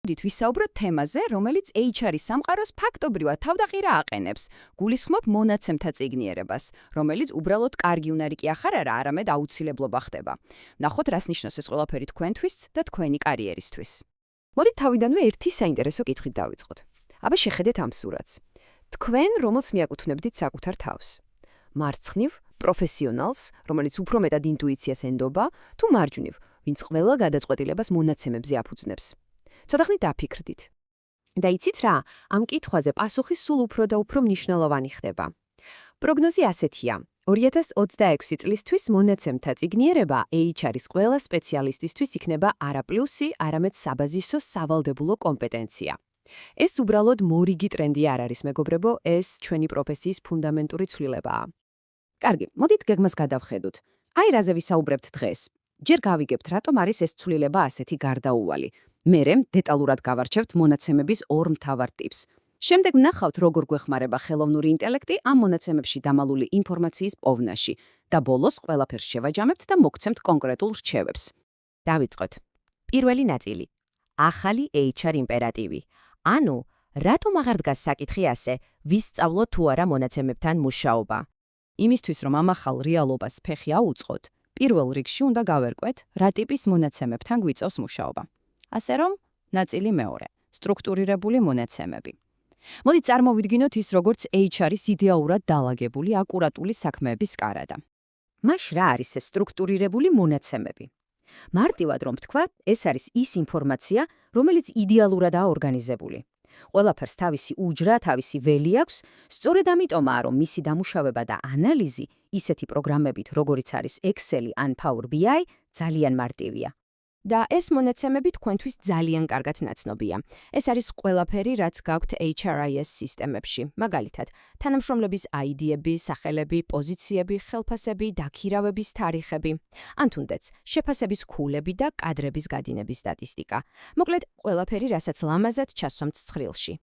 მოდით ვისაუბროთ თემაზე, რომელიც HR-ის სამყაროს ფაქტობრივად თავდაყირა აყენებს. გულისხმობ მონაცემთა წიგნიერებას, რომელიც უბრალოდ კარგი უნარი კი ახარ არა, არამედ აუცილებლობა ხდება. ნახოთ, რას ნიშნავს ეს ყველაფერი თქვენთვის და თქვენი კარიერისთვის. მოდით თავიდანვე ერთი საინტერესო კითხვით დავიწყოთ. აბა შეხედეთ ამ სურათს. თქვენ რომელს მიაკუთვნებდით საკუთარ თავს? მარცხნივ, პროფესიონალს, რომელიც უფრო მეტად ინტუიციას ენდობა, თუ მარჯვნივ, ვინც ყველა გადაწყვეტილებას მონაცემებზე აფუძნებს. ცოტა ხნით დაფიქრდით. და იცით რა, ამ კითხვაზე პასუხი სულ უფრო და უფრო მნიშვნელოვანი ხდება. პროგნოზი ასეთია. 2026 წლისთვის მონაცემთა წიგნიერება HR-ის ყველა სპეციალისტისთვის იქნება არა პლუსი, არამედ საბაზისო სავალდებულო კომპეტენცია. ეს უბრალოდ მორიგი ტრენდი არ არის, მეგობრებო, ეს ჩვენი პროფესიის ფუნდამენტური ცვლილებაა. კარგი, მოდით გეგმას გადავხედოთ. აი რაზე ვისაუბრებთ დღეს. ჯერ გავიგებთ, რატომ არის ეს ცვლილება ასეთი გარდაუვალი. მერე დეტალურად გავარჩევთ მონაცემების ორ მთავარ ტიპს. შემდეგ ვნახავთ, როგორ გვეხმარება ხელოვნური ინტელექტი ამ მონაცემებში დამალული ინფორმაციის პოვნაში და ბოლოს ყველაფერს შევაჯამებთ და მოგცემთ კონკრეტულ რჩევებს. დავიწყოთ. პირველი ნაწილი. ახალი HR იმპერატივი. ანუ, რატომ აღარ დგას საკითხი ასე, ვისწავლოთ თუ არა მონაცემებთან მუშაობა. იმისთვის, რომ ამ ახალ რეალობას ფეხი აუწყოთ, პირველ რიგში უნდა გავერკვეთ, რა ტიპის მონაცემებთან გვიწევს მუშაობა. ასე რომ, ნაწილი მეორე. სტრუქტურირებული მონაცემები. მოდით წარმოვიდგინოთ ის, როგორც HR-ის იდეალურად დალაგებული აკურატული საქმეების კარადა. მაშ რა არის ეს სტრუქტურირებული მონაცემები? მარტივად რომ ვთქვა, ეს არის ის ინფორმაცია, რომელიც იდეალურადაა ორგანიზებული. ყველაფერს თავისი უჯრა, თავისი ველი აქვს, სწორედ ამიტომაა, რომ მისი დამუშავება და ანალიზი ისეთი პროგრამებით, როგორიც არის Excel ან Power BI, ძალიან მარტივია. და ეს მონაცემები თქვენთვის ძალიან კარგად ნაცნობია. ეს არის ყველაფერი, რაც გაქვთ HRIS სისტემებში. მაგალითად, თანამშრომლების ID-ები, სახელები, პოზიციები, ხელფასები, დაქირავების თარიღები, ან თუნდაც შეფასების ქულები და კადრების გადინების სტატისტიკა. მოკლედ, ყველაფერი, რასაც ლამაზად ჩასვამთ ცხრილში.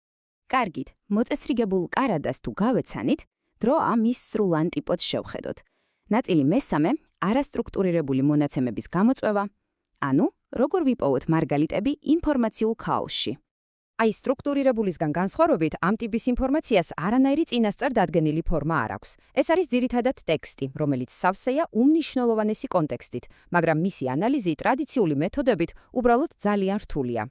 კარგით, მოწესრიგებულ კარადას თუ გავეცანით, დრო ამის სრულ ანტიპოდს შევხედოთ. ნაწილი მესამე, არასტრუქტურირებული მონაცემების გამოწვევა. ანუ, როგორ ვიპოვოთ მარგალიტები ინფორმაციულ ქაოსში. აი, სტრუქტურირებულისგან განსხვავებით, ამ ტიპის ინფორმაციას არანაირი წინასწარ დადგენილი ფორმა არ აქვს. ეს არის ძირითადად ტექსტი, რომელიც სავსეა უმნიშვნელოვანესი კონტექსტით, მაგრამ მისი ანალიზი ტრადიციული მეთოდებით უბრალოდ ძალიან რთულია.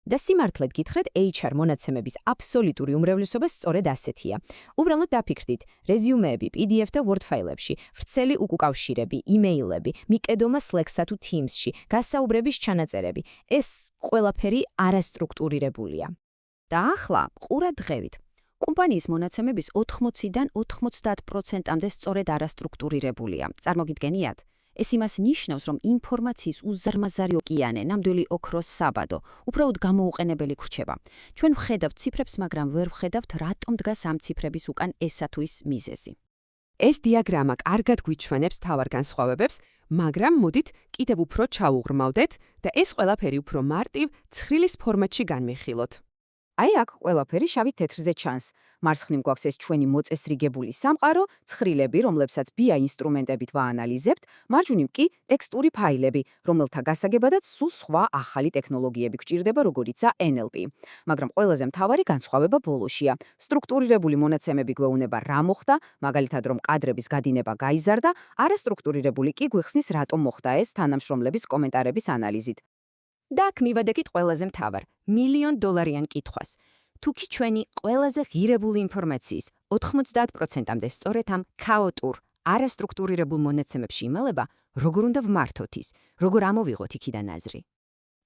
და სიმართლედ გითხრეთ, HR მონაცემების აბსოლუტური უმრავლესობა სწორედ ასეთია. უბრალოდ დაფიქრდით, რეზიუმეები, PDF და Word ფაილებში, ვრცელი უკავშირები, იმეილები, მიკედომა Slack-სა თუ Teams-ში, გასაუბრების ჩანაწერები. ეს ყველაფერი არასტრუქტურირებულია. და ახლა ყურად დღევით. კომპანიის მონაცემების 80-დან 90%-მდე სწორედ არასტრუქტურირებულია. წარმოგიდგენიათ? ეს იმას ნიშნავს, რომ ინფორმაციის უზარმაზარი ოკეანე, ნამდვილი ოქროს საბადო, უბრალოდ გამოუყენებელი გრჩება. ჩვენ ვხედავთ ციფრებს, მაგრამ ვერ ვხედავთ, რატომ დგას ამ ციფრების უკან ესა თუ ის მიზეზი. ეს დიაგრამა კარგად გვიჩვენებს მთავარ განსხვავებებს, მაგრამ მოდით კიდევ უფრო ჩაუღრმავდეთ და ეს ყველაფერი უფრო მარტივ, ცხრილის ფორმატში განვიხილოთ. აი აქ ყველაფერი შავი თეთრზე ჩანს. მარცხნივ გვაქვს ეს ჩვენი მოწესრიგებული სამყარო, ცხრილები, რომლებსაც BI ინსტრუმენტებით ვაანალიზებთ, მარჯვნივ კი ტექსტური ფაილები, რომელთა გასაგებადაც სულ სხვა ახალი ტექნოლოგიები გვჭირდება, როგორიცაა NLP. მაგრამ ყველაზე მთავარი განსხვავება ბოლოშია. სტრუქტურირებული მონაცემები გვეუბნება რა მოხდა, მაგალითად რომ კადრების გადინება გაიზარდა, არასტრუქტურირებული კი გვიხსნის რატომ მოხდა ეს თანამშრომლების კომენტარების ანალიზით. და აქ მივადექით ყველაზე მთავარ, $1,000,000-იან კითხვას. თუკი ჩვენი ყველაზე ღირებული ინფორმაციის 90%-მდე სწორედ ამ ქაოტურ, არასტრუქტურირებულ მონაცემებში იმალება, როგორ უნდა ვმართოთ ის, როგორ ამოვიღოთ იქიდან აზრი.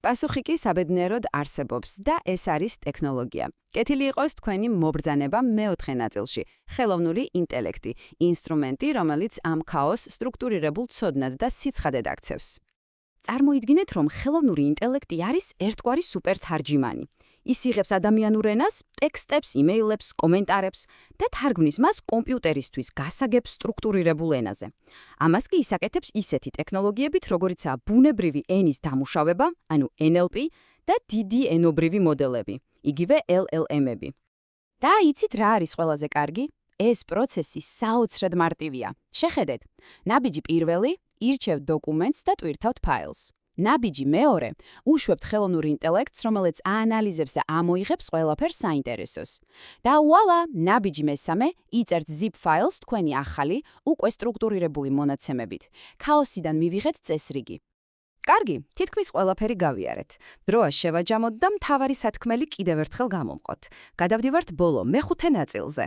პასუხი კი საბედნიეროდ არსებობს და ეს არის ტექნოლოგია. კეთილი იყოს თქვენი მობრძანება მეოთხე ნაწილში, ხელოვნური ინტელექტი, ინსტრუმენტი, რომელიც ამ ქაოსს სტრუქტურირებულ ცოდნად და სიცხადედ აქცევს. წარმოიდგინეთ, რომ ხელოვნური ინტელექტი არის ერთგვარი სუპერთარჯიმანი. ის იღებს ადამიანურ ენას, ტექსტებს, იმეილებს, კომენტარებს და თარგმნის მას კომპიუტერისთვის გასაგებ სტრუქტურირებულ ენაზე. ამას კი ისაკეთებს ისეთი ტექნოლოგიებით, როგორიცაა ბუნებრივი ენის დამუშავება, ანუ NLP და დიდი ენობრივი მოდელები, იგივე LLM-ები. და იცით რა არის ყველაზე კარგი? ეს პროცესი საოცრად მარტივია. შეხედეთ, ნაბიჯი პირველი, ირჩევთ დოკუმენტს და ტვირთავთ ფაილს. ნაბიჯი მეორე, უშვებთ ხელოვნურ ინტელექტს, რომელიც აანალიზებს და ამოიღებს ყველაფერს საინტერესოს. და ვუალა, ნაბიჯი მესამე, იწერთ zip files თქვენი ახალი, უკვე სტრუქტურირებული მონაცემებით. ქაოსიდან მივიღეთ წესრიგი. კარგი, თითქმის ყველაფერი გავიარეთ. დროა შევაჯამოთ და მთავარი სათქმელი კიდევ ერთხელ გამომყოთ. გადავდივართ ბოლო მეხუთე ნაწილზე.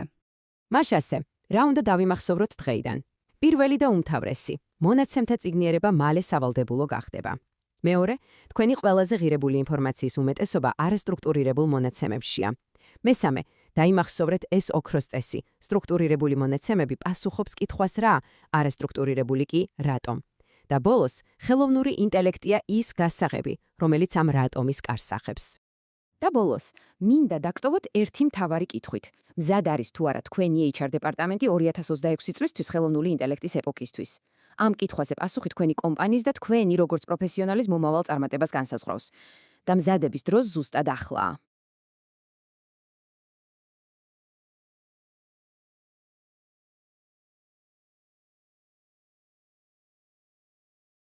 მაშასე, რა უნდა დავიმახსოვროთ დღეიდან? პირველი და უმთავრესი, მონაცემთა წიგნიერება მალე სავალდებულო გახდება. მეორე, თქვენი ყველაზე ღირებული ინფორმაციის უმეტესობა არასტრუქტურირებულ მონაცემებშია. მესამე, დაიმახსოვრეთ ეს ოქროს წესი. სტრუქტურირებული მონაცემები პასუხობს კითხვას რა, არასტრუქტურირებული კი რატომ. და ბოლოს, ხელოვნური ინტელექტია ის გასაღები, რომელიც ამ რატომის კარს ახებს. და ბოლოს, მინდა დაგტოვოთ ერთი მთავარი კითხვით. მზად არის თუ არა თქვენი HR დეპარტამენტი 2026 წლისთვის ხელოვნური ინტელექტის ეპოქისთვის? ამ კითხვაზე პასუხი თქვენი კომპანიის და თქვენი როგორც პროფესიონალის მომავალ წარმატებას განსაზღვრავს. და მზადების დრო ზუსტად ახლაა.